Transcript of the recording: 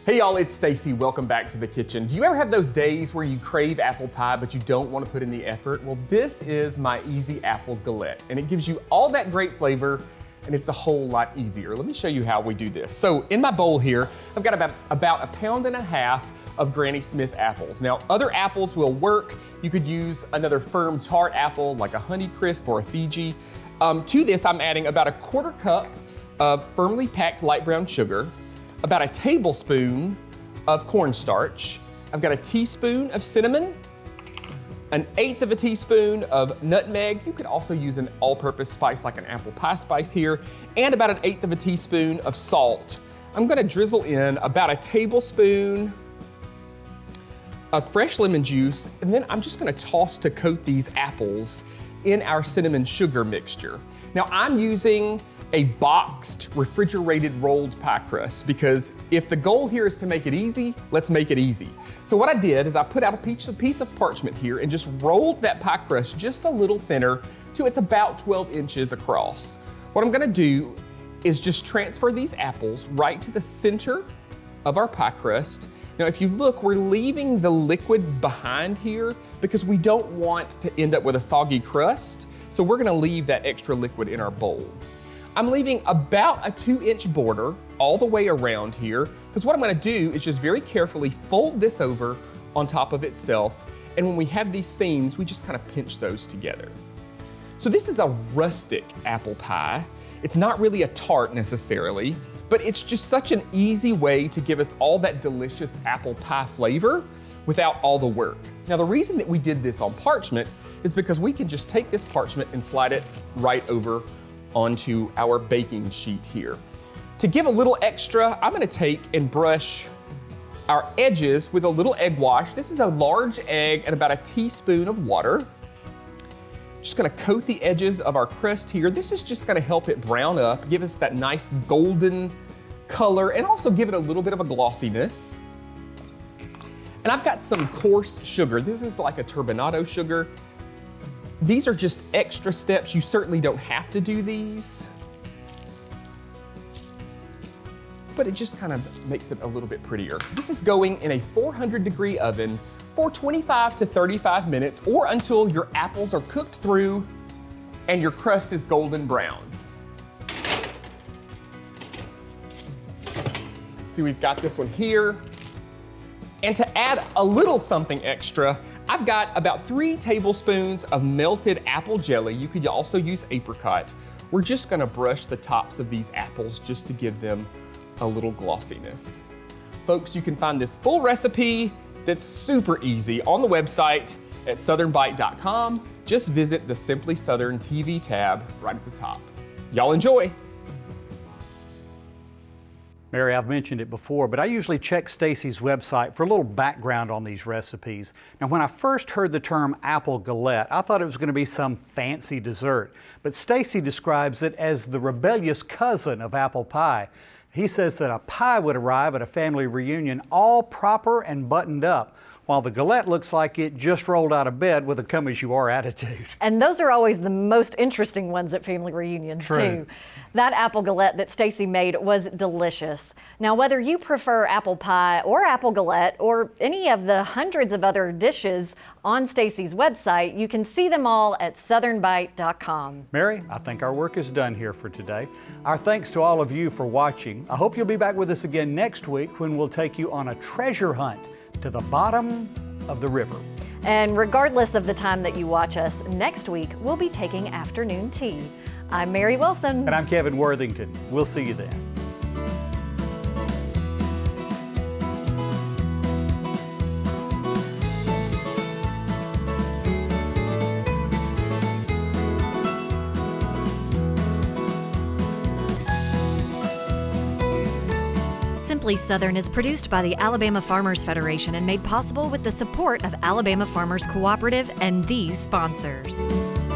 Hey y'all, it's Stacey. Welcome back to the kitchen. Do you ever have those days where you crave apple pie but you don't want to put in the effort? Well, this is my easy apple galette, and it gives you all that great flavor, and it's a whole lot easier. Let me show you how we do this. So in my bowl here, I've got about 1.5 pounds of Granny Smith apples. Now, other apples will work. You could use another firm tart apple like a Honeycrisp or a Fiji. To this, I'm adding about 1/4 cup of firmly packed light brown sugar, about 1 tablespoon of cornstarch. I've got 1 teaspoon of cinnamon, 1/8 teaspoon of nutmeg. You could also use an all-purpose spice like an apple pie spice here, and about 1/8 teaspoon of salt. I'm gonna drizzle in about 1 tablespoon of fresh lemon juice, and then I'm just gonna toss to coat these apples in our cinnamon sugar mixture. Now I'm using a boxed, refrigerated rolled pie crust because if the goal here is to make it easy, let's make it easy. So what I did is I put out a piece of parchment here and just rolled that pie crust just a little thinner to it's about 12 inches across. What I'm gonna do is just transfer these apples right to the center of our pie crust. Now, if you look, we're leaving the liquid behind here because we don't want to end up with a soggy crust. So we're gonna leave that extra liquid in our bowl. I'm leaving about a 2-inch border all the way around here because what I'm gonna do is just very carefully fold this over on top of itself. And when we have these seams, we just kind of pinch those together. So this is a rustic apple pie. It's not really a tart necessarily, but it's just such an easy way to give us all that delicious apple pie flavor without all the work. Now, the reason that we did this on parchment is because we can just take this parchment and slide it right over onto our baking sheet here. To give a little extra, I'm gonna take and brush our edges with a little egg wash. This is a large egg and about 1 teaspoon of water. Just gonna coat the edges of our crust here. This is just gonna help it brown up, give us that nice golden color, and also give it a little bit of a glossiness. And I've got some coarse sugar. This is like a turbinado sugar. These are just extra steps. You certainly don't have to do these, but it just kind of makes it a little bit prettier. This is going in a 400-degree oven for 25 to 35 minutes or until your apples are cooked through and your crust is golden brown. See, we've got this one here. And to add a little something extra, I've got about 3 tablespoons of melted apple jelly. You could also use apricot. We're just gonna brush the tops of these apples just to give them a little glossiness. Folks, you can find this full recipe that's super easy on the website at southernbite.com. Just visit the Simply Southern TV tab right at the top. Y'all enjoy. Mary, I've mentioned it before, but I usually check Stacey's website for a little background on these recipes. Now, when I first heard the term apple galette, I thought it was going to be some fancy dessert, but Stacey describes it as the rebellious cousin of apple pie. He says that a pie would arrive at a family reunion all proper and buttoned up, while the galette looks like it just rolled out of bed with a come-as-you-are attitude. And those are always the most interesting ones at family reunions, too. That apple galette that Stacey made was delicious. Now, whether you prefer apple pie or apple galette or any of the hundreds of other dishes on Stacey's website, you can see them all at southernbite.com. Mary, I think our work is done here for today. Our thanks to all of you for watching. I hope you'll be back with us again next week when we'll take you on a treasure hunt to the bottom of the river. And regardless of the time that you watch us, next week we'll be taking afternoon tea. I'm Mary Wilson. And I'm Kevin Worthington. We'll see you then. Simply Southern is produced by the Alabama Farmers Federation and made possible with the support of Alabama Farmers Cooperative and these sponsors.